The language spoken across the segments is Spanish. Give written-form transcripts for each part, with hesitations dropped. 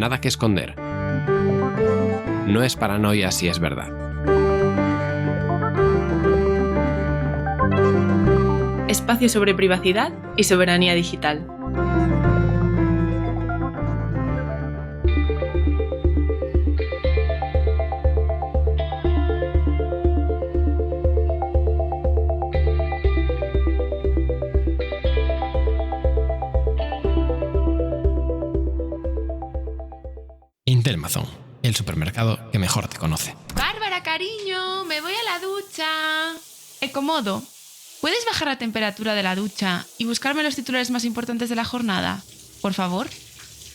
Nada que esconder. No es paranoia si es verdad. Espacio sobre privacidad y soberanía digital. Intelmazón, el supermercado que mejor te conoce. Bárbara, cariño, me voy a la ducha. Ecomodo, ¿puedes bajar la temperatura de la ducha y buscarme los titulares más importantes de la jornada? Por favor.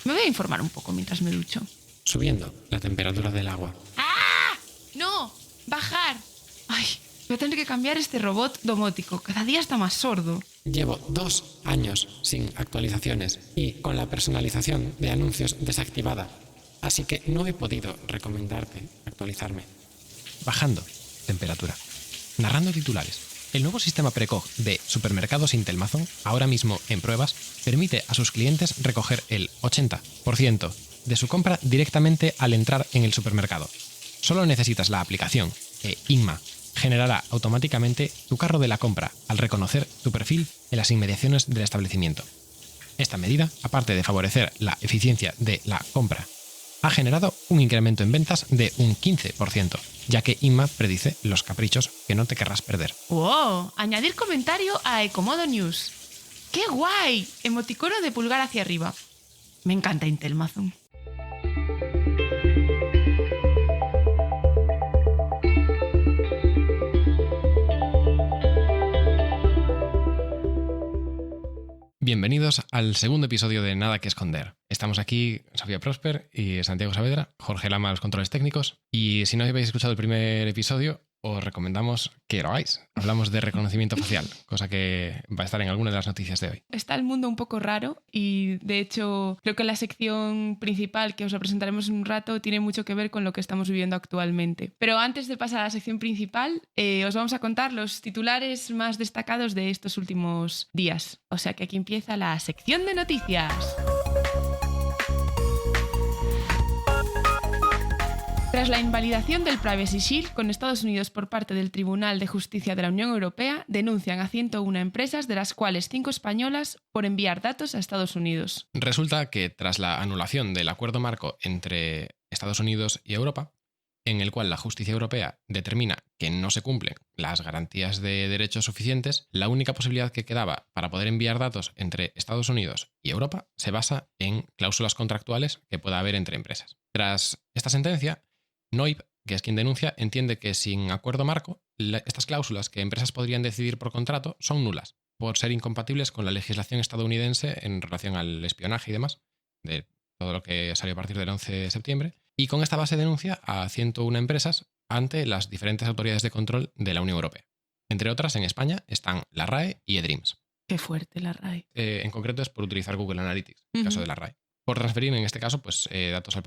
Me voy a informar un poco mientras me ducho. Subiendo la temperatura del agua. ¡Ah! ¡No! ¡Bajar! Ay, voy a tener que cambiar este robot domótico. Cada día está más sordo. Llevo 2 años sin actualizaciones y con la personalización de anuncios desactivada. Así que no he podido recomendarte actualizarme. Bajando temperatura. Narrando titulares. El nuevo sistema Precog de Supermercados Intelmazón, ahora mismo en pruebas, permite a sus clientes recoger el 80% de su compra directamente al entrar en el supermercado. Solo necesitas la aplicación e Inma generará automáticamente tu carro de la compra al reconocer tu perfil en las inmediaciones del establecimiento. Esta medida, aparte de favorecer la eficiencia de la compra, ha generado un incremento en ventas de un 15%, ya que Inma predice los caprichos que no te querrás perder. ¡Wow! Añadir comentario a Ecomodo News. ¡Qué guay! Emoticono de pulgar hacia arriba. Me encanta Intelmazón. Bienvenidos al segundo episodio de Nada que esconder. Estamos aquí, Sofía Prosper y Santiago Saavedra, Jorge Lama a los controles técnicos. Y si no habéis escuchado el primer episodio, os recomendamos que lo hagáis. Hablamos de reconocimiento facial, cosa que va a estar en alguna de las noticias de hoy. Está el mundo un poco raro y, de hecho, creo que la sección principal que os presentaremos en un rato tiene mucho que ver con lo que estamos viviendo actualmente. Pero antes de pasar a la sección principal, os vamos a contar los titulares más destacados de estos últimos días. O sea que aquí empieza la sección de noticias. Tras la invalidación del Privacy Shield con Estados Unidos por parte del Tribunal de Justicia de la Unión Europea, denuncian a 101 empresas, de las cuales 5 españolas, por enviar datos a Estados Unidos. Resulta que tras la anulación del acuerdo marco entre Estados Unidos y Europa, en el cual la justicia europea determina que no se cumplen las garantías de derechos suficientes, la única posibilidad que quedaba para poder enviar datos entre Estados Unidos y Europa se basa en cláusulas contractuales que pueda haber entre empresas. Tras esta sentencia, NOIB, que es quien denuncia, entiende que sin acuerdo marco, estas cláusulas que empresas podrían decidir por contrato son nulas, por ser incompatibles con la legislación estadounidense en relación al espionaje y demás, de todo lo que salió a partir del 11 de septiembre, y con esta base denuncia a 101 empresas ante las diferentes autoridades de control de la Unión Europea. Entre otras, en España están la RAE y eDreams. Qué fuerte la RAE. En concreto es por utilizar Google Analytics, en el caso de la RAE. Por transferir, en este caso, datos al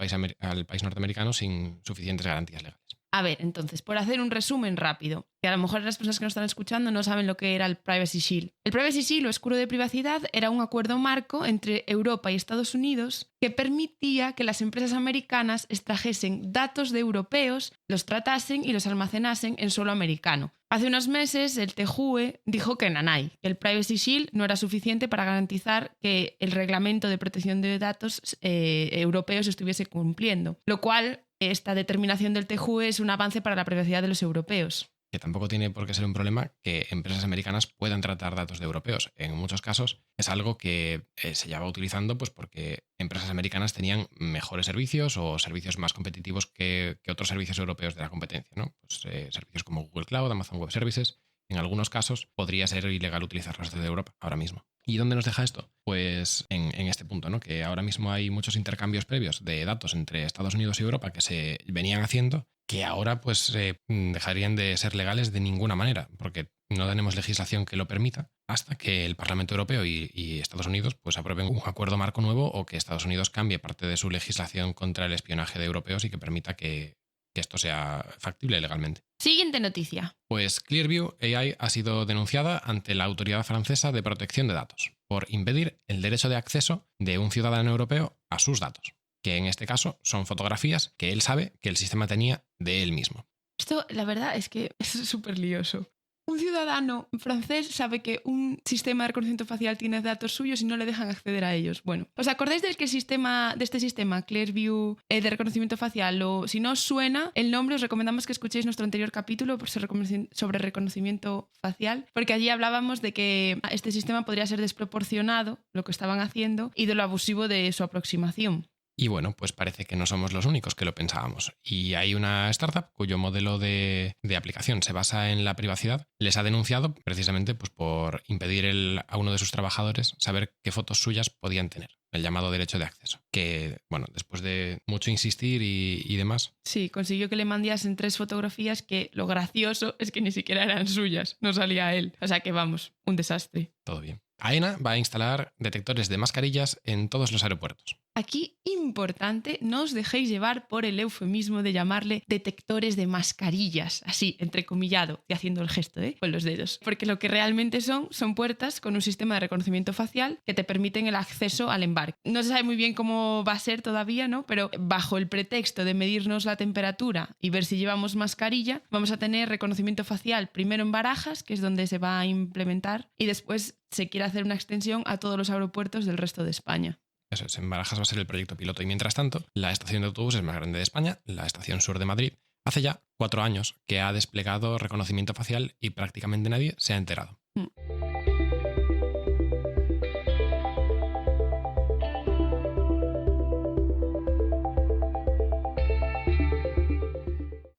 país norteamericano sin suficientes garantías legales. A ver, entonces, por hacer un resumen rápido, que a lo mejor las personas que nos están escuchando no saben lo que era el Privacy Shield. El Privacy Shield, o escudo de privacidad, era un acuerdo marco entre Europa y Estados Unidos que permitía que las empresas americanas extrajesen datos de europeos, los tratasen y los almacenasen en suelo americano. Hace unos meses el TJUE dijo que nanay, que el Privacy Shield no era suficiente para garantizar que el reglamento de protección de datos europeos estuviese cumpliendo, lo cual esta determinación del TJUE es un avance para la privacidad de los europeos. Que tampoco tiene por qué ser un problema que empresas americanas puedan tratar datos de europeos. En muchos casos es algo que se lleva utilizando pues porque empresas americanas tenían mejores servicios o servicios más competitivos que otros servicios europeos de la competencia, ¿no? Pues, servicios como Google Cloud, Amazon Web Services. En algunos casos podría ser ilegal utilizarlos desde Europa ahora mismo. ¿Y dónde nos deja esto? Pues en este punto, ¿no? Que ahora mismo hay muchos intercambios previos de datos entre Estados Unidos y Europa que se venían haciendo, que ahora pues dejarían de ser legales de ninguna manera, porque no tenemos legislación que lo permita hasta que el Parlamento Europeo y Estados Unidos pues aprueben un acuerdo marco nuevo o que Estados Unidos cambie parte de su legislación contra el espionaje de europeos y que permita que esto sea factible legalmente. Siguiente noticia. Pues Clearview AI ha sido denunciada ante la Autoridad Francesa de Protección de Datos por impedir el derecho de acceso de un ciudadano europeo a sus datos. que en este caso son fotografías que él sabe que el sistema tenía de él mismo. Esto, la verdad, es que es súper lioso. Un ciudadano francés sabe que un sistema de reconocimiento facial tiene datos suyos y no le dejan acceder a ellos. Bueno, ¿os acordáis de este sistema, Clearview, de reconocimiento facial? O si no os suena el nombre, os recomendamos que escuchéis nuestro anterior capítulo sobre reconocimiento facial, porque allí hablábamos de que este sistema podría ser desproporcionado, lo que estaban haciendo, y de lo abusivo de su aproximación. Y bueno, pues parece que no somos los únicos que lo pensábamos. Y hay una startup cuyo modelo de aplicación se basa en la privacidad. Les ha denunciado precisamente pues, por impedir a uno de sus trabajadores saber qué fotos suyas podían tener. El llamado derecho de acceso. Que, bueno, después de mucho insistir y demás... Sí, consiguió que le mandasen 3 fotografías que lo gracioso es que ni siquiera eran suyas. No salía él. O sea que vamos, un desastre. Todo bien. Aena va a instalar detectores de mascarillas en todos los aeropuertos. Aquí, importante, no os dejéis llevar por el eufemismo de llamarle detectores de mascarillas, así, entrecomillado, y haciendo el gesto, con los dedos. Porque lo que realmente son puertas con un sistema de reconocimiento facial que te permiten el acceso al embarque. No se sabe muy bien cómo va a ser todavía, ¿no? Pero bajo el pretexto de medirnos la temperatura y ver si llevamos mascarilla, vamos a tener reconocimiento facial primero en Barajas, que es donde se va a implementar, y después se quiere hacer una extensión a todos los aeropuertos del resto de España. Eso es, en Barajas va a ser el proyecto piloto y mientras tanto, la estación de autobuses más grande de España, la estación sur de Madrid, hace ya 4 años que ha desplegado reconocimiento facial y prácticamente nadie se ha enterado.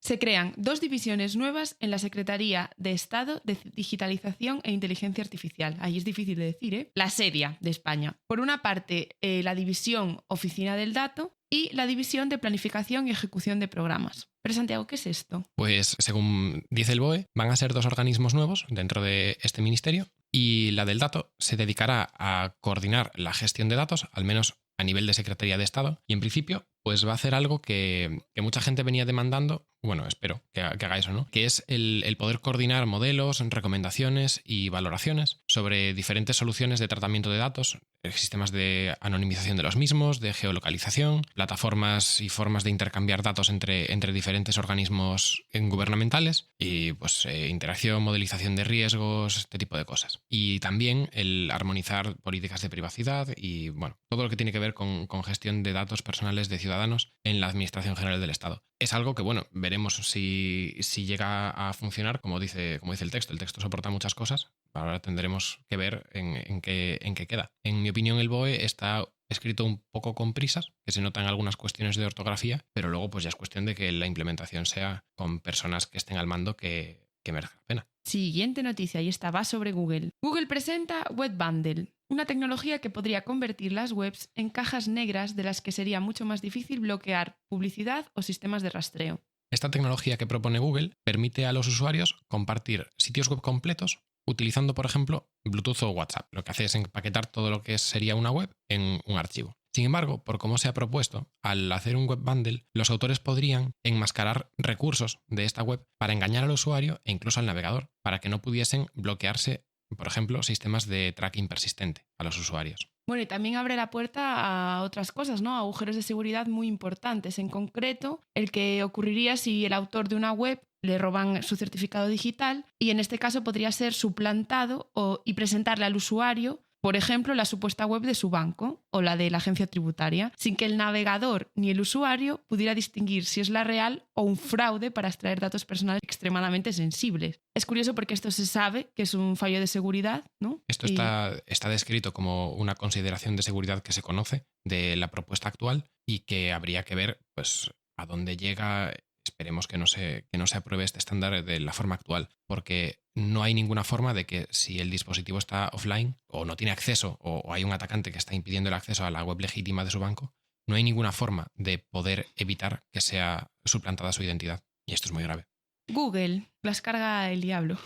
Se crean 2 divisiones nuevas en la Secretaría de Estado de Digitalización e Inteligencia Artificial. Ahí es difícil de decir, ¿eh? La SEDIA de España. Por una parte, la División Oficina del Dato y la División de Planificación y Ejecución de Programas. Pero Santiago, ¿qué es esto? Pues según dice el BOE, van a ser 2 organismos nuevos dentro de este ministerio y la del dato se dedicará a coordinar la gestión de datos, al menos a nivel de Secretaría de Estado, y en principio pues va a hacer algo que mucha gente venía demandando, bueno, espero que haga eso, ¿no? Que es el poder coordinar modelos, recomendaciones y valoraciones sobre diferentes soluciones de tratamiento de datos, sistemas de anonimización de los mismos, de geolocalización, plataformas y formas de intercambiar datos entre diferentes organismos gubernamentales y pues interacción, modelización de riesgos, este tipo de cosas. Y también el armonizar políticas de privacidad y, bueno, todo lo que tiene que ver con gestión de datos personales de ciudadanos en la Administración General del Estado. Es algo que, bueno, veremos si llega a funcionar, como dice el texto. El texto soporta muchas cosas. Ahora tendremos que ver en qué queda. En mi opinión, el BOE está escrito un poco con prisas, que se notan algunas cuestiones de ortografía, pero luego pues ya es cuestión de que la implementación sea con personas que estén al mando que merezca la pena. Siguiente noticia, y esta va sobre Google. Google presenta Web Bundle, una tecnología que podría convertir las webs en cajas negras de las que sería mucho más difícil bloquear publicidad o sistemas de rastreo. Esta tecnología que propone Google permite a los usuarios compartir sitios web completos utilizando, por ejemplo, Bluetooth o WhatsApp. Lo que hace es empaquetar todo lo que sería una web en un archivo. Sin embargo, por cómo se ha propuesto, al hacer un web bundle, los autores podrían enmascarar recursos de esta web para engañar al usuario e incluso al navegador, para que no pudiesen bloquearse, por ejemplo, sistemas de tracking persistente a los usuarios. Bueno, y también abre la puerta a otras cosas, ¿no? A agujeros de seguridad muy importantes. En concreto, el que ocurriría si el autor de una web le roban su certificado digital y en este caso podría ser suplantado y presentarle al usuario, por ejemplo, la supuesta web de su banco o la de la agencia tributaria, sin que el navegador ni el usuario pudiera distinguir si es la real o un fraude para extraer datos personales extremadamente sensibles. Es curioso porque esto se sabe que es un fallo de seguridad, ¿no? Esto está descrito como una consideración de seguridad que se conoce de la propuesta actual y que habría que ver pues, a dónde llega. Esperemos que no se apruebe este estándar de la forma actual, porque no hay ninguna forma de que si el dispositivo está offline o no tiene acceso o hay un atacante que está impidiendo el acceso a la web legítima de su banco, no hay ninguna forma de poder evitar que sea suplantada su identidad. Y esto es muy grave. Google las carga el diablo.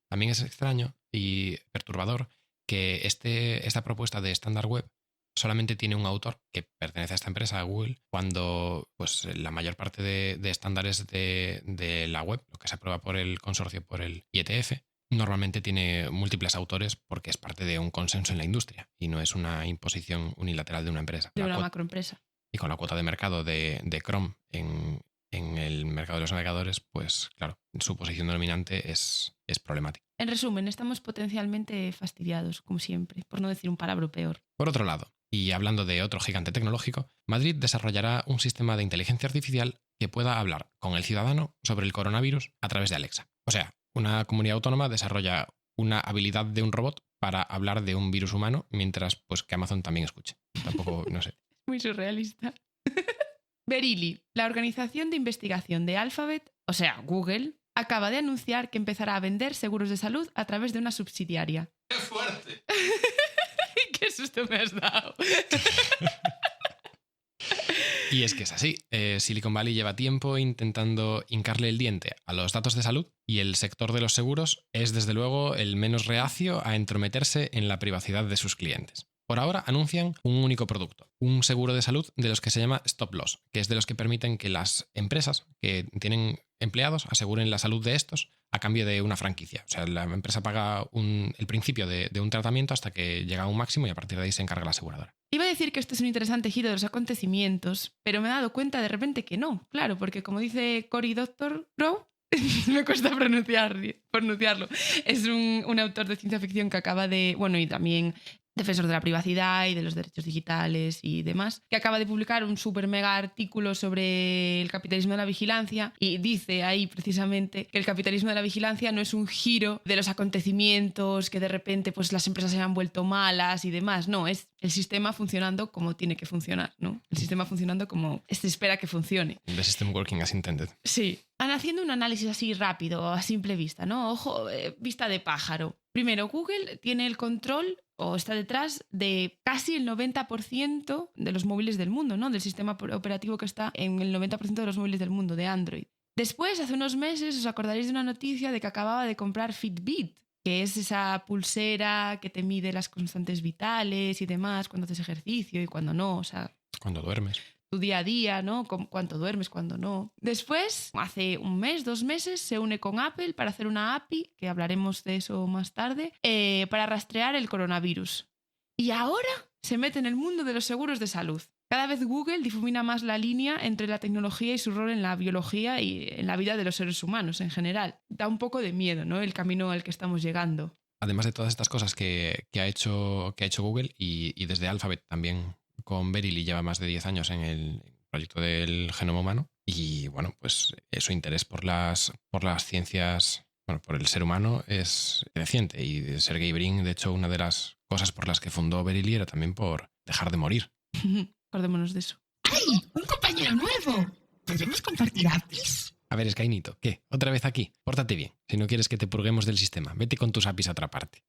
También es extraño y perturbador que esta propuesta de estándar web solamente tiene un autor que pertenece a esta empresa, a Google, cuando pues, la mayor parte de estándares de la web, lo que se aprueba por el consorcio, por el IETF, normalmente tiene múltiples autores porque es parte de un consenso en la industria y no es una imposición unilateral de una empresa. De una macroempresa. y con la cuota de mercado de Chrome en el mercado de los navegadores, pues claro, su posición dominante es problemática. En resumen, estamos potencialmente fastidiados, como siempre, por no decir un palabra peor. Por otro lado, y hablando de otro gigante tecnológico, Madrid desarrollará un sistema de inteligencia artificial que pueda hablar con el ciudadano sobre el coronavirus a través de Alexa. O sea, una comunidad autónoma desarrolla una habilidad de un robot para hablar de un virus humano, mientras pues que Amazon también escuche. Tampoco, no sé. Muy surrealista. Verily, la organización de investigación de Alphabet, o sea, Google, acaba de anunciar que empezará a vender seguros de salud a través de una subsidiaria. ¡Qué fuerte! ¡Qué susto me has dado! Y es que es así. Silicon Valley lleva tiempo intentando hincarle el diente a los datos de salud y el sector de los seguros es desde luego el menos reacio a entrometerse en la privacidad de sus clientes. Por ahora anuncian un único producto, un seguro de salud de los que se llama Stop Loss, que es de los que permiten que las empresas que tienen empleados aseguren la salud de estos a cambio de una franquicia. O sea, la empresa paga el principio de un tratamiento hasta que llega a un máximo y a partir de ahí se encarga la aseguradora. Iba a decir que esto es un interesante giro de los acontecimientos, pero me he dado cuenta de repente que no. Claro, porque como dice Cory Doctorow, me cuesta pronunciarlo. Es un autor de ciencia ficción que acaba de... Bueno, y también defensor de la privacidad y de los derechos digitales y demás, que acaba de publicar un súper mega artículo sobre el capitalismo de la vigilancia y dice ahí precisamente que el capitalismo de la vigilancia no es un giro de los acontecimientos, que de repente pues las empresas se han vuelto malas y demás, no, es el sistema funcionando como tiene que funcionar, ¿no? El sistema funcionando como se espera que funcione. The system working as intended. Sí. Han haciendo un análisis así rápido, a simple vista, ¿no? Ojo, vista de pájaro. Primero, Google tiene el control o está detrás de casi el 90% de los móviles del mundo, ¿no? Del sistema operativo que está en el 90% de los móviles del mundo, de Android. Después, hace unos meses, os acordaréis de una noticia de que acababa de comprar Fitbit, que es esa pulsera que te mide las constantes vitales y demás, cuando haces ejercicio y cuando no, o sea... Cuando duermes. Tu día a día, ¿no? Cuánto duermes, cuándo no. Después, hace un mes, 2 meses, se une con Apple para hacer una API, que hablaremos de eso más tarde, para rastrear el coronavirus. Y ahora se mete en el mundo de los seguros de salud. Cada vez Google difumina más la línea entre la tecnología y su rol en la biología y en la vida de los seres humanos en general. Da un poco de miedo, ¿no? El camino al que estamos llegando. Además de todas estas cosas que ha hecho Google y desde Alphabet también con Verily lleva más de 10 años en el proyecto del genoma humano y bueno, pues su interés por las ciencias, bueno, por el ser humano es creciente y Sergey Brin, de hecho, una de las cosas por las que fundó Verily era también por dejar de morir. Acordémonos de eso. ¡Ay! ¡Un compañero nuevo! ¿Podemos compartir APIs? A ver, Skynito, ¿qué? ¿Otra vez aquí? Pórtate bien. Si no quieres que te purguemos del sistema, vete con tus APIs a otra parte.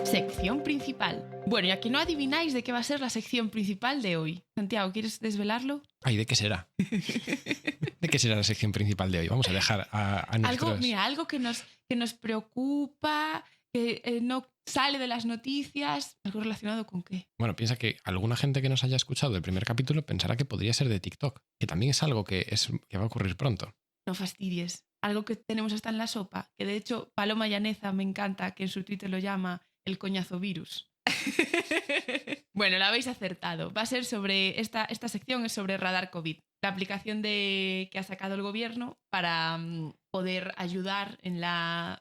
Sección principal. Bueno, y aquí no adivináis de qué va a ser la sección principal de hoy. Santiago, ¿quieres desvelarlo? Ay, ¿de qué será? ¿De qué será la sección principal de hoy? Vamos a dejar a nuestros... Algo que nos preocupa, que no sale de las noticias. ¿Algo relacionado con qué? Bueno, piensa que alguna gente que nos haya escuchado el primer capítulo pensará que podría ser de TikTok, que también es algo que va a ocurrir pronto. No fastidies. Algo que tenemos hasta en la sopa, que de hecho Paloma Llaneza me encanta, que en su Twitter lo llama el coñazo virus. Bueno, lo habéis acertado. Va a ser sobre... Esta sección es sobre Radar COVID, la aplicación que ha sacado el gobierno para poder ayudar en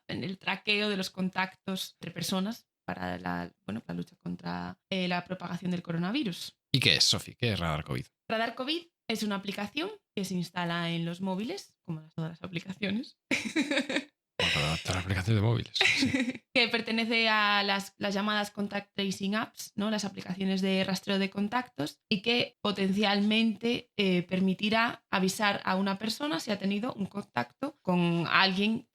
el traqueo de los contactos entre personas para la lucha contra la propagación del coronavirus. ¿Y qué es, Sofi? ¿Qué es Radar COVID? Radar COVID es una aplicación que se instala en los móviles, como todas las aplicaciones. Todas las aplicaciones de móviles. Sí. Que pertenece a las llamadas Contact Tracing Apps, ¿no? Las aplicaciones de rastreo de contactos, y que potencialmente permitirá avisar a una persona si ha tenido un contacto con alguien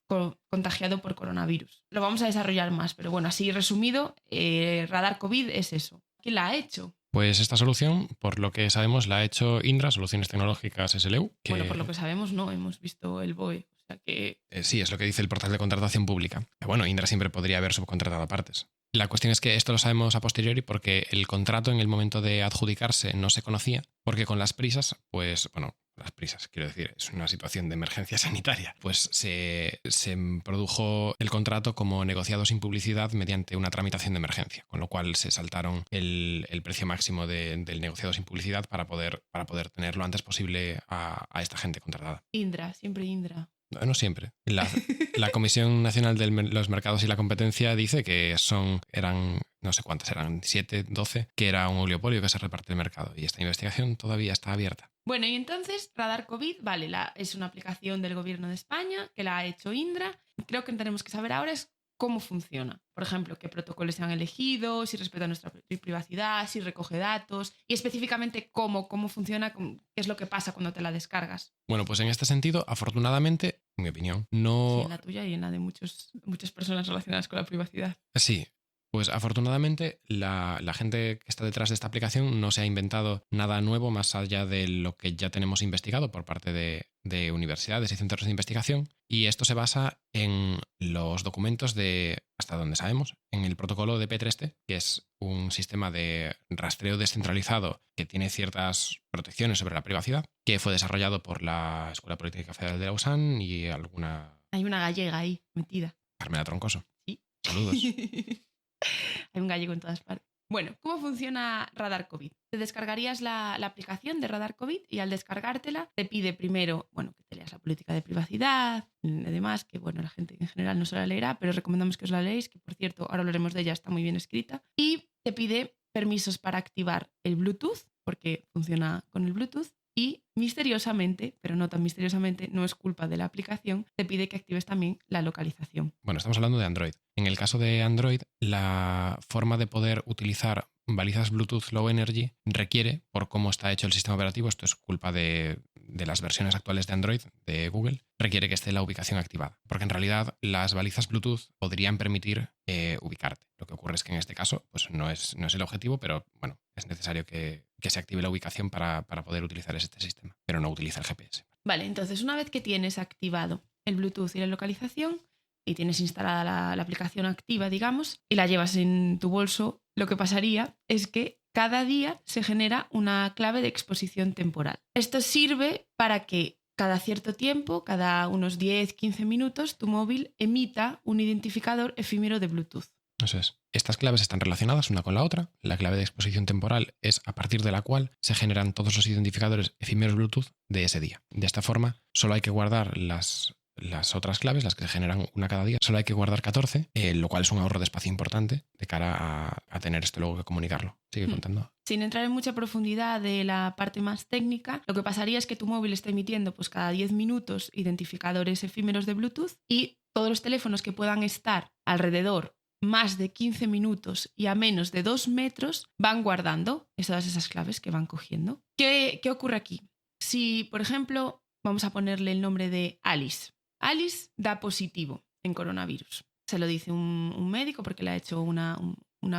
contagiado por coronavirus. Lo vamos a desarrollar más, pero bueno, así resumido, Radar COVID es eso. ¿Quién la ha hecho? Pues esta solución, por lo que sabemos, la ha hecho Indra, Soluciones Tecnológicas SLU. Bueno, por lo que sabemos no, hemos visto el BOE. O sea que... Sí, es lo que dice el portal de contratación pública. Bueno, Indra siempre podría haber subcontratado a partes. La cuestión es que esto lo sabemos a posteriori porque el contrato en el momento de adjudicarse no se conocía, porque con las prisas, pues, bueno, las prisas, quiero decir, es una situación de emergencia sanitaria, pues se produjo el contrato como negociado sin publicidad mediante una tramitación de emergencia, con lo cual se saltaron el precio máximo del negociado sin publicidad para poder tener lo antes posible a esta gente contratada. Indra, siempre Indra. No siempre. La Comisión Nacional de los Mercados y la Competencia dice que eran, no sé cuántas, eran 7, 12, que era un oligopolio que se reparte el mercado. Y esta investigación todavía está abierta. Bueno, y entonces Radar COVID, vale, es una aplicación del gobierno de España que la ha hecho Indra. Creo que tenemos que saber ahora es cómo funciona. Por ejemplo, qué protocolos se han elegido, si respeta nuestra privacidad, si recoge datos y específicamente cómo funciona, qué es lo que pasa cuando te la descargas. Bueno, pues en este sentido, afortunadamente, en mi opinión, no... Sí, en la tuya y en la de muchas personas relacionadas con la privacidad. Sí. Pues afortunadamente la gente que está detrás de esta aplicación no se ha inventado nada nuevo más allá de lo que ya tenemos investigado por parte de universidades y centros de investigación, y esto se basa en los documentos de, hasta donde sabemos, en el protocolo de P3T, que es un sistema de rastreo descentralizado que tiene ciertas protecciones sobre la privacidad, que fue desarrollado por la Escuela Politécnica Federal de Lausanne y alguna... Hay una gallega ahí metida. Carmela Troncoso. Sí. Saludos. Hay un gallego en todas partes. Bueno, ¿cómo funciona Radar COVID? Te descargarías la aplicación de Radar COVID y al descargártela te pide primero, bueno, que te leas la política de privacidad y demás, que bueno, la gente en general no se la leerá, pero recomendamos que os la leáis, que por cierto, ahora hablaremos de ella, está muy bien escrita. Y te pide permisos para activar el Bluetooth, porque funciona con el Bluetooth. Y misteriosamente, pero no tan misteriosamente, no es culpa de la aplicación, te pide que actives también la localización. Bueno, estamos hablando de Android. En el caso de Android, la forma de poder utilizar balizas Bluetooth Low Energy requiere, por cómo está hecho el sistema operativo, esto es culpa de las versiones actuales de Android, de Google, requiere que esté la ubicación activada. Porque en realidad las balizas Bluetooth podrían permitir ubicarte. Lo que ocurre es que en este caso pues no es el objetivo, pero bueno, es necesario que se active la ubicación para poder utilizar este sistema, pero no utiliza el GPS. Vale, entonces una vez que tienes activado el Bluetooth y la localización y tienes instalada la aplicación activa, digamos, y la llevas en tu bolso, lo que pasaría es que cada día se genera una clave de exposición temporal. Esto sirve para que cada cierto tiempo, cada unos 10-15 minutos, tu móvil emita un identificador efímero de Bluetooth. Eso es. Estas claves están relacionadas una con la otra. La clave de exposición temporal es a partir de la cual se generan todos los identificadores efímeros Bluetooth de ese día. De esta forma, solo hay que guardar las otras claves, las que se generan una cada día, solo hay que guardar 14, lo cual es un ahorro de espacio importante de cara a tener esto luego que comunicarlo. Sigue contando. Sin entrar en mucha profundidad de la parte más técnica, lo que pasaría es que tu móvil está emitiendo pues, cada 10 minutos identificadores efímeros de Bluetooth y todos los teléfonos que puedan estar alrededor más de 15 minutos y a menos de 2 metros van guardando todas esas claves que van cogiendo. ¿Qué ocurre aquí? Si, por ejemplo, vamos a ponerle el nombre de Alice. Alice da positivo en coronavirus. Se lo dice un médico porque le ha hecho una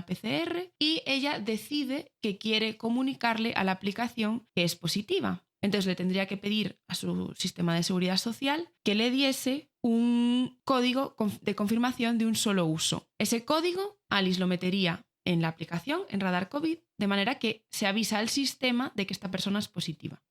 PCR y ella decide que quiere comunicarle a la aplicación que es positiva. Entonces le tendría que pedir a su sistema de seguridad social que le diese un código de confirmación de un solo uso. Ese código Alice lo metería en la aplicación, en Radar COVID, de manera que se avisa al sistema de que esta persona es positiva.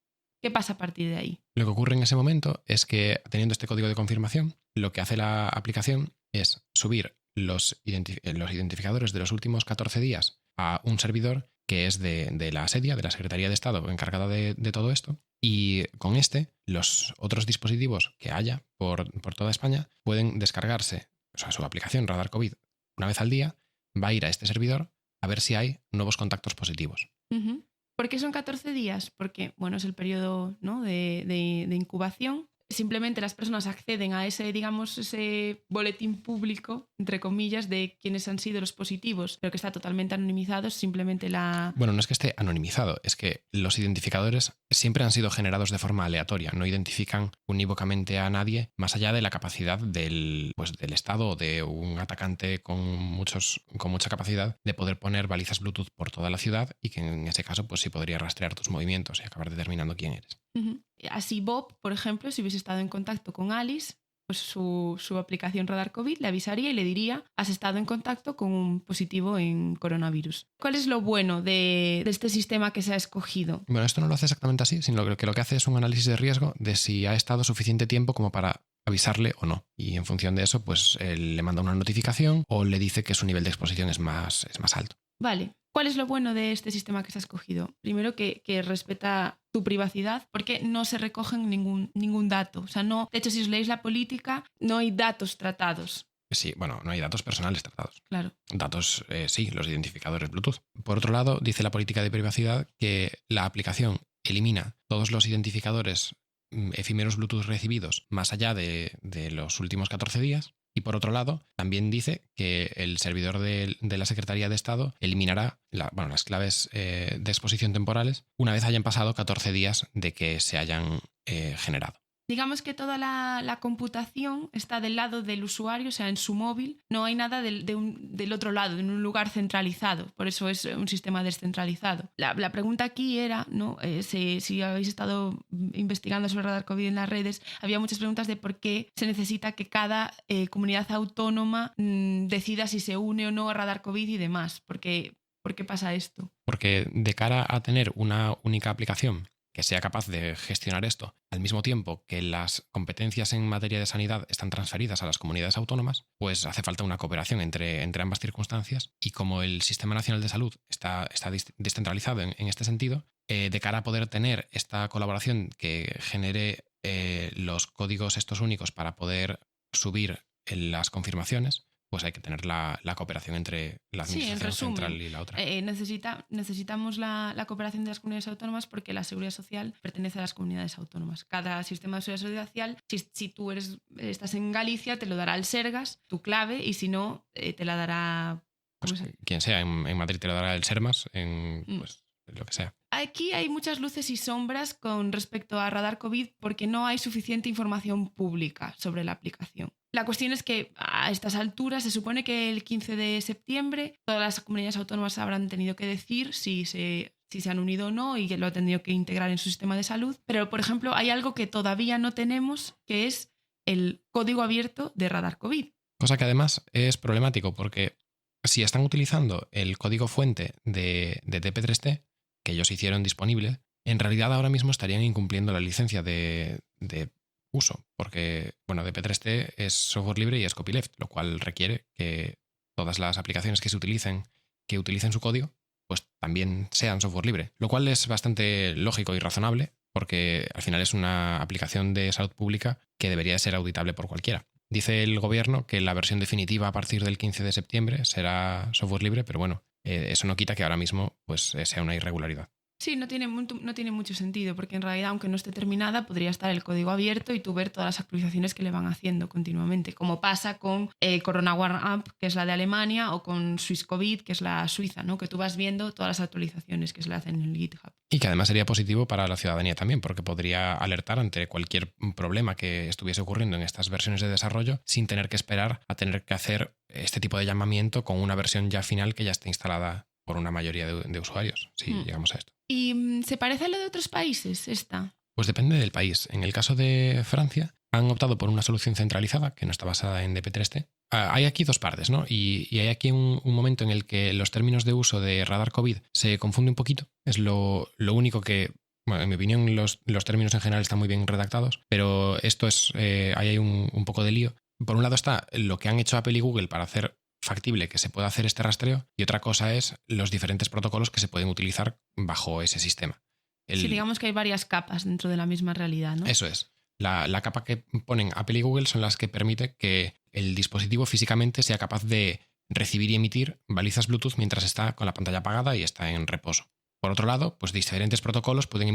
¿Qué pasa a partir de ahí? Lo que ocurre en ese momento es que, teniendo este código de confirmación, lo que hace la aplicación es subir los identificadores de los últimos 14 días a un servidor que es de la SEDIA, de la Secretaría de Estado encargada de todo esto, y con los otros dispositivos que haya por toda España pueden descargarse, o sea, su aplicación Radar COVID una vez al día, va a ir a este servidor a ver si hay nuevos contactos positivos. Uh-huh. ¿Por qué son 14 días? Porque, bueno, es el periodo, ¿no? de incubación. Simplemente las personas acceden a ese boletín público, entre comillas, de quiénes han sido los positivos, pero que está totalmente anonimizado, simplemente Bueno, no es que esté anonimizado, es que los identificadores siempre han sido generados de forma aleatoria, no identifican unívocamente a nadie, más allá de la capacidad del Estado o de un atacante con mucha capacidad de poder poner balizas Bluetooth por toda la ciudad y que en ese caso pues sí podría rastrear tus movimientos y acabar determinando quién eres. Uh-huh. Así Bob, por ejemplo, si hubiese estado en contacto con Alice, pues su aplicación Radar COVID, le avisaría y le diría: has estado en contacto con un positivo en coronavirus. ¿Cuál es lo bueno de este sistema que se ha escogido? Bueno, esto no lo hace exactamente así, sino que lo que hace es un análisis de riesgo de si ha estado suficiente tiempo como para avisarle o no. Y en función de eso, pues él le manda una notificación o le dice que su nivel de exposición es más alto. Vale. ¿Cuál es lo bueno de este sistema que se ha escogido? Primero, que respeta tu privacidad, porque no se recogen ningún dato. O sea, no, de hecho, si os leéis la política, no hay datos tratados. Sí, bueno, no hay datos personales tratados. Claro. Datos, sí, los identificadores Bluetooth. Por otro lado, dice la política de privacidad que la aplicación elimina todos los identificadores efímeros Bluetooth recibidos más allá de los últimos 14 días. Y por otro lado, también dice que el servidor de la Secretaría de Estado eliminará las claves de exposición temporales una vez hayan pasado 14 días de que se hayan generado. Digamos que toda la computación está del lado del usuario, o sea, en su móvil. No hay nada del otro lado, en un lugar centralizado. Por eso es un sistema descentralizado. La pregunta aquí era, ¿no? Si habéis estado investigando sobre Radar COVID en las redes, había muchas preguntas de por qué se necesita que cada comunidad autónoma decida si se une o no a Radar COVID y demás. ¿Por qué pasa esto? Porque de cara a tener una única aplicación que sea capaz de gestionar esto, al mismo tiempo que las competencias en materia de sanidad están transferidas a las comunidades autónomas, pues hace falta una cooperación entre ambas circunstancias. Y como el Sistema Nacional de Salud está descentralizado en este sentido, de cara a poder tener esta colaboración que genere los códigos estos únicos para poder subir las confirmaciones, pues hay que tener la cooperación entre la administración central y la otra. Necesitamos la cooperación de las comunidades autónomas porque la seguridad social pertenece a las comunidades autónomas. Cada sistema de seguridad social, si tú estás en Galicia, te lo dará el Sergas, tu clave, y si no, te la dará... Pues quien sea, en Madrid te lo dará el Sermas, pues lo que sea. Aquí hay muchas luces y sombras con respecto a Radar COVID porque no hay suficiente información pública sobre la aplicación. La cuestión es que a estas alturas se supone que el 15 de septiembre todas las comunidades autónomas habrán tenido que decir si se han unido o no y que lo han tenido que integrar en su sistema de salud. Pero, por ejemplo, hay algo que todavía no tenemos, que es el código abierto de Radar COVID. Cosa que además es problemático porque si están utilizando el código fuente de DP3T, que ellos hicieron disponible, en realidad ahora mismo estarían incumpliendo la licencia de uso, porque DP3T es software libre y es copyleft, lo cual requiere que todas las aplicaciones que utilicen su código, pues también sean software libre, lo cual es bastante lógico y razonable, porque al final es una aplicación de salud pública que debería ser auditable por cualquiera. Dice el gobierno que la versión definitiva a partir del 15 de septiembre será software libre, pero bueno, eso no quita que ahora mismo pues sea una irregularidad. Sí, no tiene mucho sentido, porque en realidad, aunque no esté terminada, podría estar el código abierto y tú ver todas las actualizaciones que le van haciendo continuamente, como pasa con Corona One App, que es la de Alemania, o con SwissCovid, que es la suiza, ¿no? Que tú vas viendo todas las actualizaciones que se le hacen en el GitHub. Y que además sería positivo para la ciudadanía también, porque podría alertar ante cualquier problema que estuviese ocurriendo en estas versiones de desarrollo sin tener que esperar a tener que hacer este tipo de llamamiento con una versión ya final que ya esté instalada por una mayoría de usuarios, si llegamos a esto. ¿Y se parece a lo de otros países esta? Pues depende del país. En el caso de Francia, han optado por una solución centralizada que no está basada en DP3T. Hay aquí dos partes, ¿no? Y hay aquí un momento en el que los términos de uso de Radar COVID se confunden un poquito. Es lo único que, bueno, en mi opinión, los términos en general están muy bien redactados, pero esto es, ahí hay un poco de lío. Por un lado está lo que han hecho Apple y Google para hacer factible que se pueda hacer este rastreo, y otra cosa es los diferentes protocolos que se pueden utilizar bajo ese sistema. Sí, digamos que hay varias capas dentro de la misma realidad, ¿no? Eso es. La capa que ponen Apple y Google son las que permiten que el dispositivo físicamente sea capaz de recibir y emitir balizas Bluetooth mientras está con la pantalla apagada y está en reposo. Por otro lado, pues diferentes protocolos pueden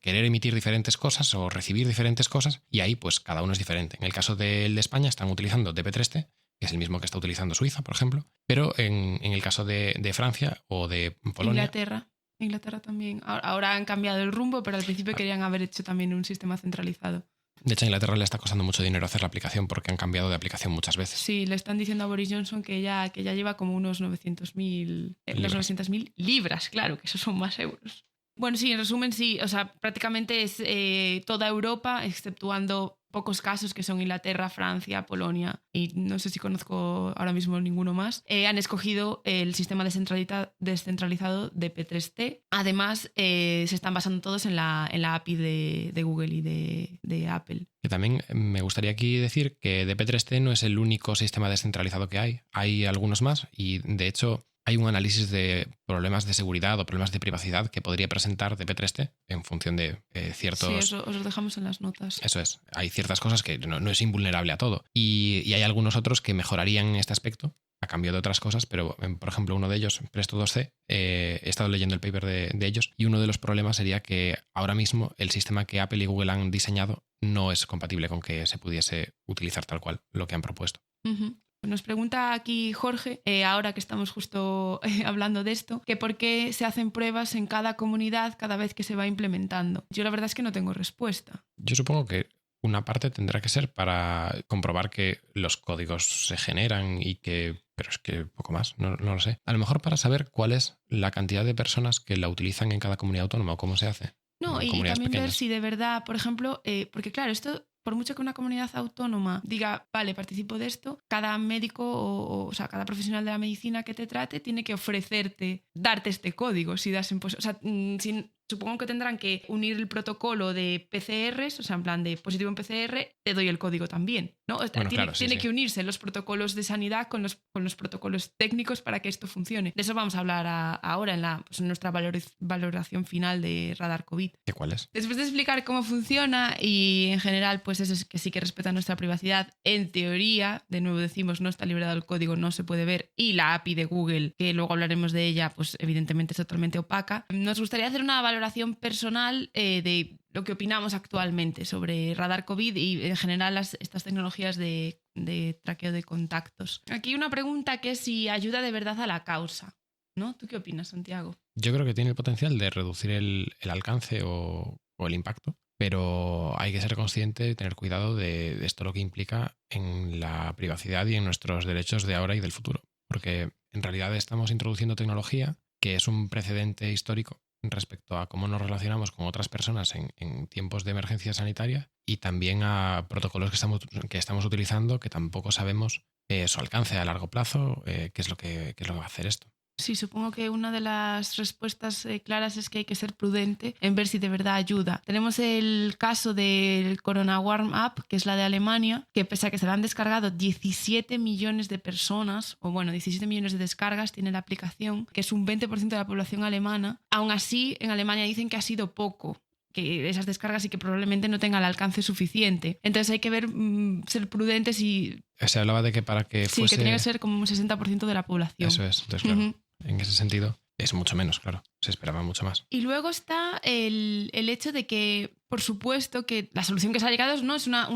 querer emitir diferentes cosas o recibir diferentes cosas, y ahí pues cada uno es diferente. En el caso del de España están utilizando DP3T, que es el mismo que está utilizando Suiza, por ejemplo, pero en el caso de Francia o de Polonia... Inglaterra también. Ahora han cambiado el rumbo, pero al principio querían haber hecho también un sistema centralizado. De hecho, a Inglaterra le está costando mucho dinero hacer la aplicación porque han cambiado de aplicación muchas veces. Sí, le están diciendo a Boris Johnson que ya lleva como unos 900.000 libras, claro, que esos son más euros. Bueno, sí, en resumen, sí. O sea, prácticamente es toda Europa, exceptuando pocos casos que son Inglaterra, Francia, Polonia y no sé si conozco ahora mismo ninguno más, han escogido el sistema descentralizado de P3T. Además, se están basando todos en la API de Google y de Apple. Que también me gustaría aquí decir que DP3T no es el único sistema descentralizado que hay. Hay algunos más y, de hecho, hay un análisis de problemas de seguridad o problemas de privacidad que podría presentar DP3T en función de ciertos... Sí, os lo dejamos en las notas. Eso es. Hay ciertas cosas que no es invulnerable a todo. Y hay algunos otros que mejorarían en este aspecto a cambio de otras cosas, pero, por ejemplo, uno de ellos, Presto2C, he estado leyendo el paper de ellos y uno de los problemas sería que ahora mismo el sistema que Apple y Google han diseñado no es compatible con que se pudiese utilizar tal cual lo que han propuesto. Uh-huh. Nos pregunta aquí Jorge, ahora que estamos justo hablando de esto, que por qué se hacen pruebas en cada comunidad cada vez que se va implementando. Yo la verdad es que no tengo respuesta. Yo supongo que una parte tendrá que ser para comprobar que los códigos se generan y que... Pero es que poco más, no lo sé. A lo mejor para saber cuál es la cantidad de personas que la utilizan en cada comunidad autónoma o cómo se hace. No, y también ver si de verdad, por ejemplo, porque claro, esto... Por mucho que una comunidad autónoma diga, vale, participo de esto, cada médico o sea, cada profesional de la medicina que te trate tiene que ofrecerte, darte este código. Si das o sea, supongo que tendrán que unir el protocolo de PCRs, o sea, en plan de positivo en PCR, te doy el código también, ¿no? Bueno, tiene que unirse los protocolos de sanidad con los protocolos técnicos para que esto funcione. De eso vamos a hablar ahora en nuestra valoración final de Radar COVID. ¿De cuál es? Después de explicar cómo funciona y en general, pues eso es que sí que respeta nuestra privacidad, en teoría, de nuevo decimos, no está liberado el código, no se puede ver, y la API de Google, que luego hablaremos de ella, pues evidentemente es totalmente opaca. Nos gustaría hacer una valoración personal de lo que opinamos actualmente sobre Radar COVID y en general estas tecnologías de traqueo de contactos. Aquí una pregunta que es si ayuda de verdad a la causa, ¿no? ¿Tú qué opinas, Santiago? Yo creo que tiene el potencial de reducir el alcance o el impacto, pero hay que ser consciente y tener cuidado de esto lo que implica en la privacidad y en nuestros derechos de ahora y del futuro. Porque en realidad estamos introduciendo tecnología que es un precedente histórico respecto a cómo nos relacionamos con otras personas en tiempos de emergencia sanitaria y también a protocolos que estamos utilizando que tampoco sabemos su alcance a largo plazo, qué es lo que va a hacer esto. Sí, supongo que una de las respuestas claras es que hay que ser prudente en ver si de verdad ayuda. Tenemos el caso del Corona Warm App, que es la de Alemania, que pese a que se la han descargado 17 millones de personas, o bueno, 17 millones de descargas tiene la aplicación, que es un 20% de la población alemana. Aún así, en Alemania dicen que ha sido poco, que esas descargas y que probablemente no tenga el alcance suficiente. Entonces hay que ver, ser prudentes y... Se hablaba de que para que fuese... Sí, que tenía que ser como un 60% de la población. Eso es, entonces claro, en ese sentido es mucho menos, claro, se esperaba mucho más. Y luego está el hecho de que, por supuesto, que la solución que se ha llegado no es una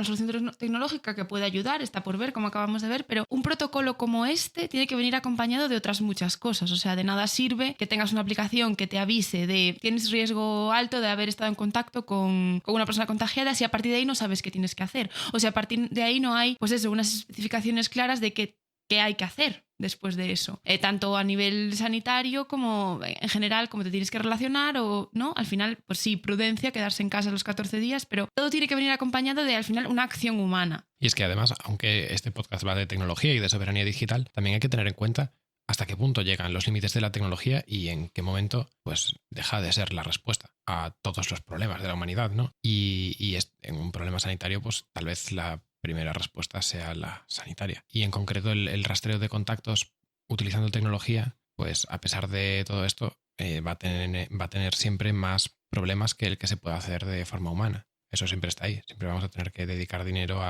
solución tecnológica que puede ayudar, está por ver, como acabamos de ver, pero un protocolo como este tiene que venir acompañado de otras muchas cosas. O sea, de nada sirve que tengas una aplicación que te avise de tienes riesgo alto de haber estado en contacto con una persona contagiada si a partir de ahí no sabes qué tienes que hacer. O sea, a partir de ahí no hay, pues eso, unas especificaciones claras de qué hay que hacer después de eso, tanto a nivel sanitario como en general, cómo te tienes que relacionar o no. Al final, pues sí, prudencia, quedarse en casa los 14 días, pero todo tiene que venir acompañado de, al final, una acción humana. Y es que además, aunque este podcast va de tecnología y de soberanía digital, también hay que tener en cuenta hasta qué punto llegan los límites de la tecnología y en qué momento pues deja de ser la respuesta a todos los problemas de la humanidad, ¿no? Y en un problema sanitario, pues tal vez la primera respuesta sea la sanitaria. Y en concreto el rastreo de contactos utilizando tecnología, pues a pesar de todo esto, va a tener siempre más problemas que el que se puede hacer de forma humana. Eso siempre está ahí. Siempre vamos a tener que dedicar dinero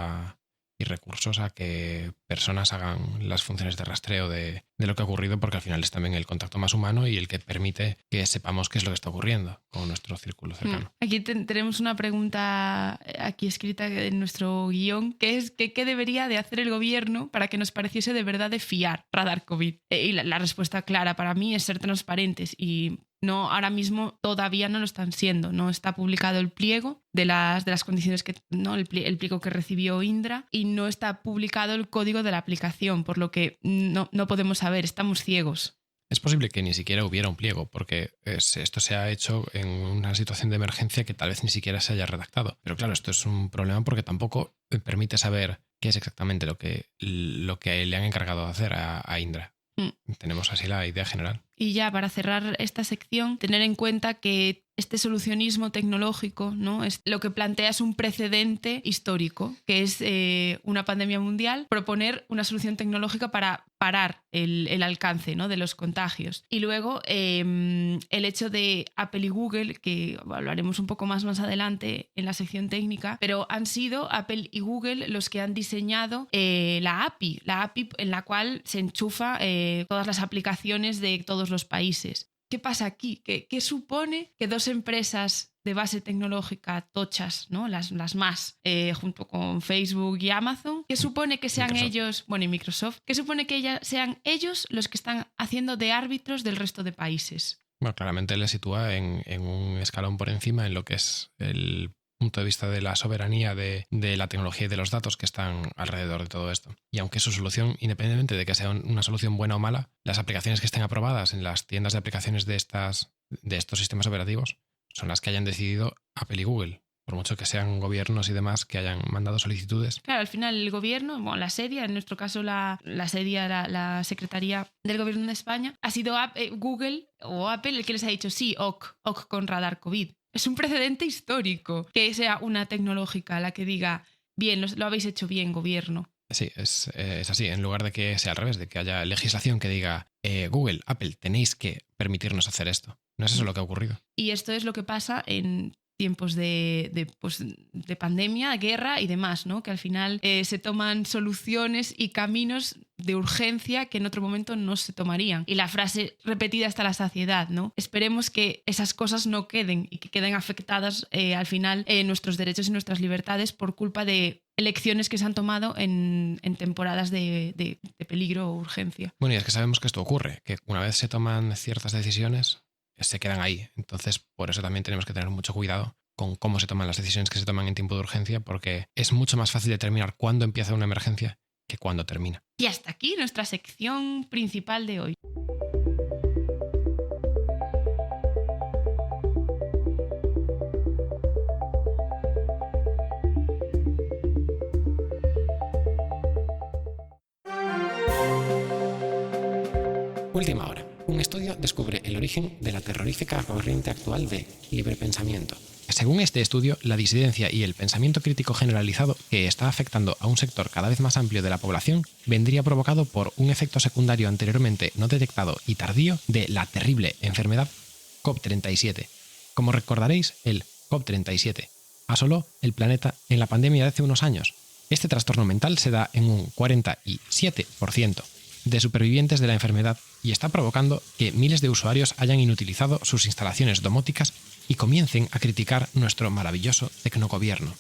y recursos a que personas hagan las funciones de rastreo de lo que ha ocurrido, porque al final es también el contacto más humano y el que permite que sepamos qué es lo que está ocurriendo con nuestro círculo cercano. Aquí tenemos una pregunta aquí escrita en nuestro guión, que es ¿qué debería de hacer el gobierno para que nos pareciese de verdad de fiar Radar COVID? Y la respuesta clara para mí es ser transparentes y no, ahora mismo todavía no lo están siendo. No está publicado el pliego de las condiciones que, ¿no? El pliego que recibió Indra, y no está publicado el código de la aplicación, por lo que no podemos saber, estamos ciegos. Es posible que ni siquiera hubiera un pliego, porque esto se ha hecho en una situación de emergencia que tal vez ni siquiera se haya redactado. Pero claro, esto es un problema porque tampoco permite saber qué es exactamente lo que le han encargado de hacer a Indra. Tenemos así la idea general. Y ya para cerrar esta sección, tener en cuenta que este solucionismo tecnológico, ¿no? Lo que plantea es un precedente histórico, que es una pandemia mundial, proponer una solución tecnológica para parar el alcance, ¿no? de los contagios. Y luego el hecho de Apple y Google, que hablaremos un poco más adelante en la sección técnica, pero han sido Apple y Google los que han diseñado la API en la cual se enchufa todas las aplicaciones de todos los países. ¿Qué pasa aquí? ¿Qué supone que dos empresas de base tecnológica tochas, ¿no? las más, junto con Facebook y Amazon, ¿qué supone que sean Microsoft. ellos, bueno, y Microsoft, qué supone que sean ellos los que están haciendo de árbitros del resto de países? Bueno, claramente le sitúa en un escalón por encima en lo que es el punto de vista de la soberanía de la tecnología y de los datos que están alrededor de todo esto. Y aunque su solución, independientemente de que sea una solución buena o mala, las aplicaciones que estén aprobadas en las tiendas de aplicaciones de estos sistemas operativos son las que hayan decidido Apple y Google, por mucho que sean gobiernos y demás que hayan mandado solicitudes. Claro, al final el gobierno, bueno, la SEDIA, en nuestro caso la SEDIA, la Secretaría del Gobierno de España, ha sido Google o Apple el que les ha dicho sí, ok con radar COVID. Es un precedente histórico que sea una tecnológica la que diga, bien, lo habéis hecho bien, gobierno. Sí, es así. En lugar de que sea al revés, de que haya legislación que diga Google, Apple, tenéis que permitirnos hacer esto. No es eso lo que ha ocurrido. Y esto es lo que pasa en tiempos de pandemia, guerra y demás, ¿no? Que al final se toman soluciones y caminos de urgencia que en otro momento no se tomarían. Y la frase repetida hasta la saciedad, ¿no? Esperemos que esas cosas no queden y que queden afectadas al final nuestros derechos y nuestras libertades por culpa de elecciones que se han tomado en temporadas de peligro o urgencia. Bueno, y es que sabemos que esto ocurre, que una vez se toman ciertas decisiones, se quedan ahí. Entonces, por eso también tenemos que tener mucho cuidado con cómo se toman las decisiones que se toman en tiempo de urgencia, porque es mucho más fácil determinar cuándo empieza una emergencia que cuándo termina. Y hasta aquí nuestra sección principal de hoy. Última hora. Un estudio descubre el origen de la terrorífica corriente actual de libre pensamiento. Según este estudio, la disidencia y el pensamiento crítico generalizado que está afectando a un sector cada vez más amplio de la población vendría provocado por un efecto secundario anteriormente no detectado y tardío de la terrible enfermedad COP37. Como recordaréis, el COP37 asoló el planeta en la pandemia de hace unos años. Este trastorno mental se da en un 47% de supervivientes de la enfermedad y está provocando que miles de usuarios hayan inutilizado sus instalaciones domóticas y comiencen a criticar nuestro maravilloso tecnogobierno.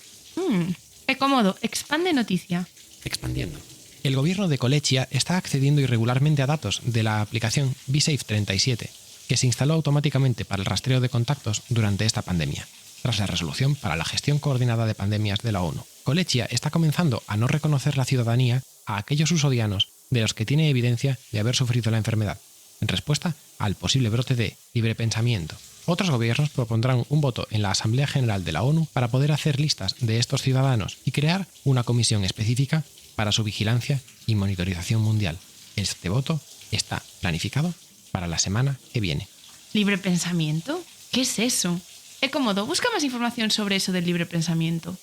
Qué cómodo. Expande noticia. Expandiendo. El gobierno de Colechia está accediendo irregularmente a datos de la aplicación BeSafe 37, que se instaló automáticamente para el rastreo de contactos durante esta pandemia, tras la resolución para la gestión coordinada de pandemias de la ONU. Colechia está comenzando a no reconocer la ciudadanía a aquellos usodianos de los que tiene evidencia de haber sufrido la enfermedad, en respuesta al posible brote de libre pensamiento. Otros gobiernos propondrán un voto en la Asamblea General de la ONU para poder hacer listas de estos ciudadanos y crear una comisión específica para su vigilancia y monitorización mundial. Este voto está planificado para la semana que viene. ¿Libre pensamiento? ¿Qué es eso? Cómodo, busca más información sobre eso del libre pensamiento.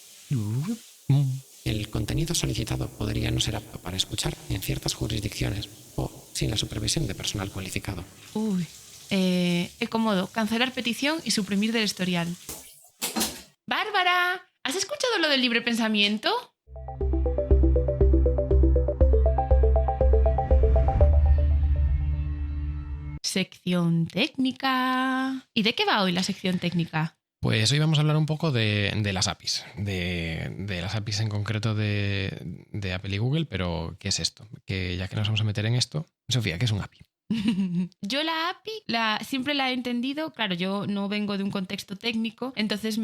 El contenido solicitado podría no ser apto para escuchar en ciertas jurisdicciones o sin la supervisión de personal cualificado. Uy. Cómodo, cancelar petición y suprimir del historial. Bárbara, ¿has escuchado lo del libre pensamiento? Sección técnica. ¿Y de qué va hoy la sección técnica? Pues hoy vamos a hablar un poco de las APIs, de las APIs en concreto de Apple y Google, pero ¿qué es esto? Que ya que nos vamos a meter en esto, Sofía, ¿qué es un API? Yo la API siempre la he entendido, claro, yo no vengo de un contexto técnico, entonces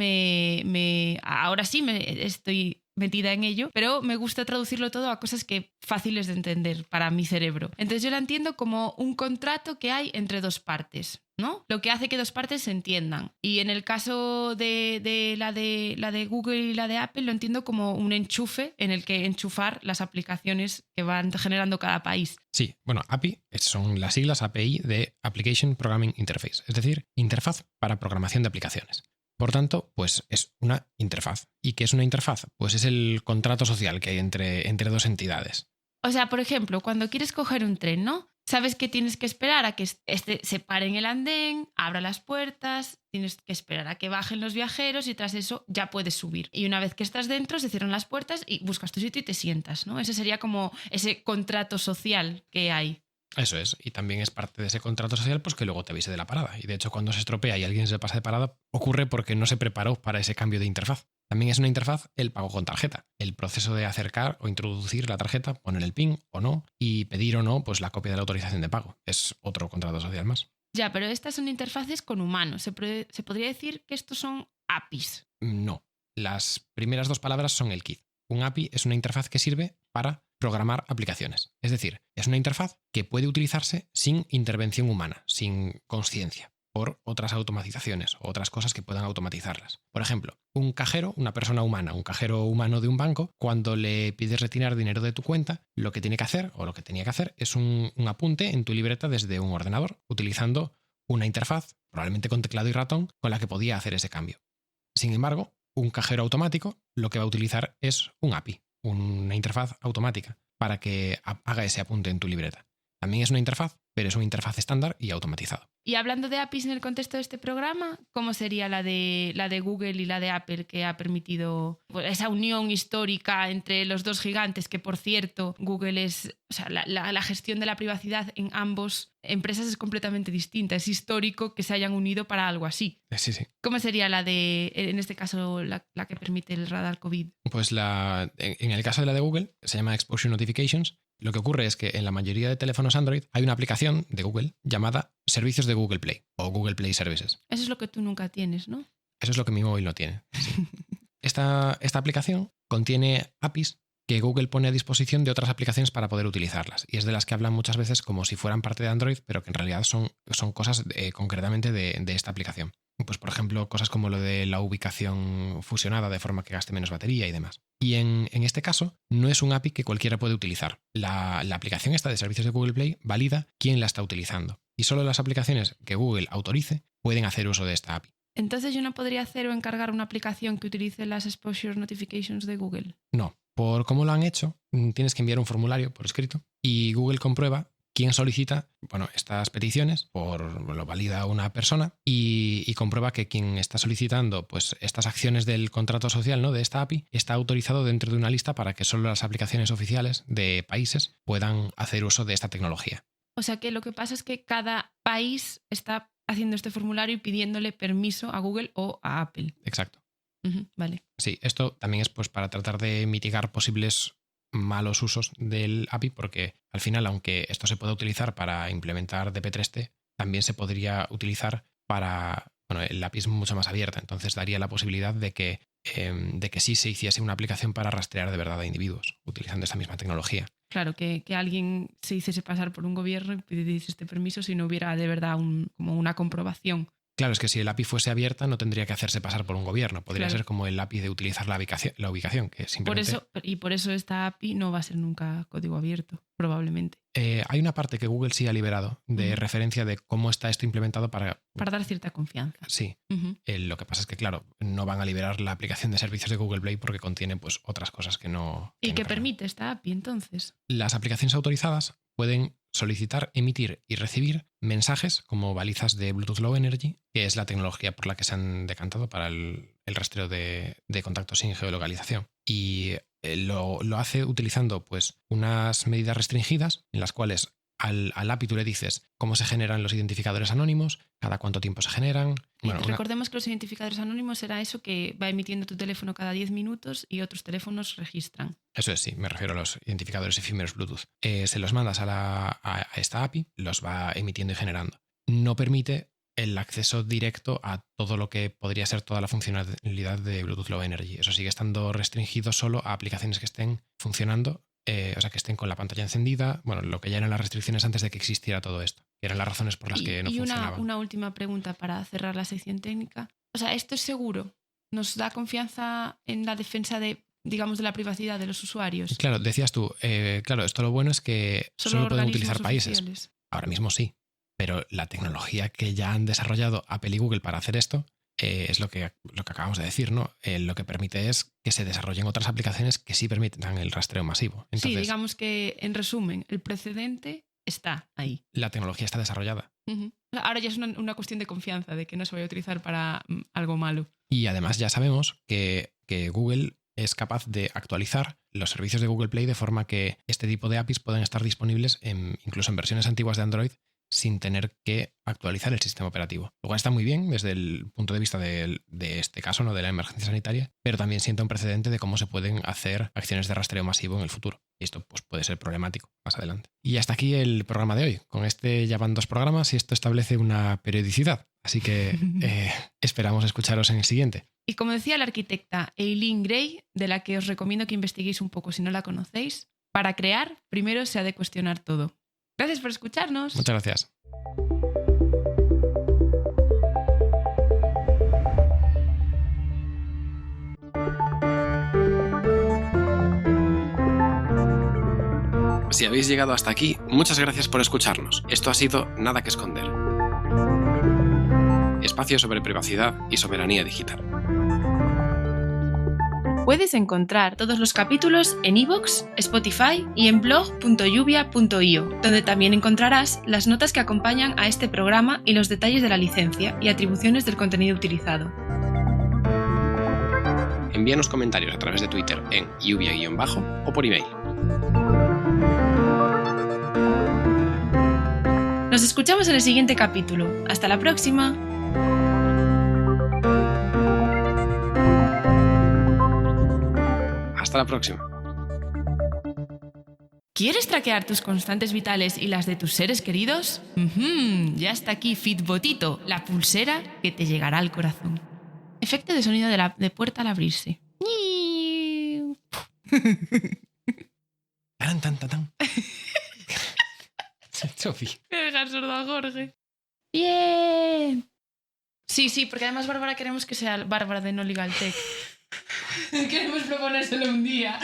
ahora sí estoy metida en ello, pero me gusta traducirlo todo a cosas que fáciles de entender para mi cerebro. Entonces yo la entiendo como un contrato que hay entre dos partes, ¿no? Lo que hace que dos partes se entiendan. Y en el caso de la de Google y la de Apple lo entiendo como un enchufe en el que enchufar las aplicaciones que van generando cada país. Sí, bueno, API son las siglas API de Application Programming Interface, es decir, interfaz para programación de aplicaciones. Por tanto, pues es una interfaz. ¿Y qué es una interfaz? Pues es el contrato social que hay entre dos entidades. O sea, por ejemplo, cuando quieres coger un tren, ¿no? Sabes que tienes que esperar a que este se pare en el andén, abra las puertas, tienes que esperar a que bajen los viajeros y tras eso ya puedes subir. Y una vez que estás dentro se cierran las puertas y buscas tu sitio y te sientas, ¿no? Ese sería como ese contrato social que hay. Eso es, y también es parte de ese contrato social pues que luego te avise de la parada. Y de hecho cuando se estropea y alguien se pasa de parada ocurre porque no se preparó para ese cambio de interfaz. También es una interfaz el pago con tarjeta, el proceso de acercar o introducir la tarjeta, poner el PIN o no y pedir o no pues la copia de la autorización de pago. Es otro contrato social más. Ya, pero estas son interfaces con humanos. ¿Se podría decir que estos son APIs? No, las primeras dos palabras son el kit. Un API es una interfaz que sirve para programar aplicaciones. Es decir, es una interfaz que puede utilizarse sin intervención humana, sin conciencia, por otras automatizaciones o otras cosas que puedan automatizarlas. Por ejemplo, un cajero, una persona humana, un cajero humano de un banco, cuando le pides retirar dinero de tu cuenta, lo que tiene que hacer, o lo que tenía que hacer, es un apunte en tu libreta desde un ordenador, utilizando una interfaz, probablemente con teclado y ratón, con la que podía hacer ese cambio. Sin embargo, un cajero automático lo que va a utilizar es un API, una interfaz automática, para que haga ese apunte en tu libreta. También es una interfaz, pero es una interfaz estándar y automatizado. Y hablando de APIs en el contexto de este programa, ¿cómo sería la de Google y la de Apple que ha permitido esa unión histórica entre los dos gigantes? Que, por cierto, Google es... O sea, la gestión de la privacidad en ambos empresas es completamente distinta. Es histórico que se hayan unido para algo así. Sí, sí. ¿Cómo sería la de, en este caso, la que permite el radar COVID? Pues en el caso de la de Google, se llama Exposure Notifications. Lo que ocurre es que en la mayoría de teléfonos Android hay una aplicación de Google llamada Servicios de Google Play o Google Play Services. Eso es lo que tú nunca tienes, ¿no? Eso es lo que mi móvil no tiene. Sí. Esta aplicación contiene APIs que Google pone a disposición de otras aplicaciones para poder utilizarlas. Y es de las que hablan muchas veces como si fueran parte de Android, pero que en realidad son cosas concretamente de esta aplicación. Pues, por ejemplo, cosas como lo de la ubicación fusionada de forma que gaste menos batería y demás. Y en este caso, no es un API que cualquiera puede utilizar. La aplicación esta de servicios de Google Play valida quién la está utilizando. Y solo las aplicaciones que Google autorice pueden hacer uso de esta API. Entonces, ¿yo no podría hacer o encargar una aplicación que utilice las Exposure Notifications de Google? No. Por cómo lo han hecho, tienes que enviar un formulario por escrito y Google comprueba quién solicita estas peticiones, lo valida una persona y comprueba que quien está solicitando pues, estas acciones del contrato social, ¿no?, de esta API está autorizado dentro de una lista para que solo las aplicaciones oficiales de países puedan hacer uso de esta tecnología. O sea que lo que pasa es que cada país está haciendo este formulario y pidiéndole permiso a Google o a Apple. Exacto. Vale. Sí, esto también es pues para tratar de mitigar posibles malos usos del API, porque al final, aunque esto se pueda utilizar para implementar DP3T, también se podría utilizar para... Bueno, el API es mucho más abierta, entonces daría la posibilidad de que sí se hiciese una aplicación para rastrear de verdad a individuos, utilizando esta misma tecnología. Claro, que alguien se hiciese pasar por un gobierno y pidiese este permiso si no hubiera de verdad como una comprobación. Claro, es que si el API fuese abierta no tendría que hacerse pasar por un gobierno. Podría ser como el API de utilizar la ubicación, que simplemente... Por eso esta API no va a ser nunca código abierto, probablemente. Hay una parte que Google sí ha liberado de referencia de cómo está esto implementado para dar cierta confianza. Sí. Lo que pasa es que, claro, no van a liberar la aplicación de servicios de Google Play porque contiene pues, otras cosas que no... ¿Y qué permite esta API entonces? Las aplicaciones autorizadas pueden solicitar, emitir y recibir mensajes como balizas de Bluetooth Low Energy, que es la tecnología por la que se han decantado para el rastreo de contactos sin geolocalización. Y lo hace utilizando pues, unas medidas restringidas en las cuales al API tú le dices cómo se generan los identificadores anónimos, cada cuánto tiempo se generan. Recordemos que los identificadores anónimos era eso que va emitiendo tu teléfono cada 10 minutos y otros teléfonos registran. Eso es, sí, me refiero a los identificadores efímeros Bluetooth. Se los mandas a esta API, los va emitiendo y generando. No permite el acceso directo a todo lo que podría ser toda la funcionalidad de Bluetooth Low Energy. Eso sigue estando restringido solo a aplicaciones que estén funcionando, o sea, que estén con la pantalla encendida, bueno, lo que ya eran las restricciones antes de que existiera todo esto, que eran las razones por las que no funcionaba. Y una última pregunta para cerrar la sección técnica. O sea, ¿esto es seguro? ¿Nos da confianza en la defensa de, digamos, de la privacidad de los usuarios? Claro, decías tú, claro, esto lo bueno es que solo pueden utilizar países. Oficiales. Ahora mismo sí, pero la tecnología que ya han desarrollado Apple y Google para hacer esto es lo que acabamos de decir, ¿no? Lo que permite es que se desarrollen otras aplicaciones que sí permitan el rastreo masivo. Entonces, sí, digamos que, en resumen, el precedente está ahí. La tecnología está desarrollada. Uh-huh. Ahora ya es una cuestión de confianza, de que no se vaya a utilizar para algo malo. Y además ya sabemos que Google es capaz de actualizar los servicios de Google Play de forma que este tipo de APIs pueden estar disponibles incluso en versiones antiguas de Android sin tener que actualizar el sistema operativo. Lo cual está muy bien desde el punto de vista de este caso, ¿no? De la emergencia sanitaria, pero también sienta un precedente de cómo se pueden hacer acciones de rastreo masivo en el futuro. Y esto pues, puede ser problemático más adelante. Y hasta aquí el programa de hoy. Con este ya van 2 programas y esto establece una periodicidad. Así que esperamos escucharos en el siguiente. Y como decía la arquitecta Eileen Gray, de la que os recomiendo que investiguéis un poco si no la conocéis, para crear, primero se ha de cuestionar todo. Gracias por escucharnos. Muchas gracias. Si habéis llegado hasta aquí, muchas gracias por escucharnos. Esto ha sido Nada que Esconder. Espacio sobre privacidad y soberanía digital. Puedes encontrar todos los capítulos en iVoox, Spotify y en blog.lluvia.io, donde también encontrarás las notas que acompañan a este programa y los detalles de la licencia y atribuciones del contenido utilizado. Envíanos comentarios a través de Twitter en lluvia_ o por email. Nos escuchamos en el siguiente capítulo. ¡Hasta la próxima! Hasta la próxima. ¿Quieres traquear tus constantes vitales y las de tus seres queridos? Ya está aquí Fitbotito, la pulsera que te llegará al corazón. Efecto de sonido de puerta al abrirse. Tan, tan, tan, tan. Sofi. Voy a dejar sordo a Jorge. ¡Bien! Sí, porque además Bárbara queremos que sea Bárbara de No Legal Tech. Queremos proponérselo un día.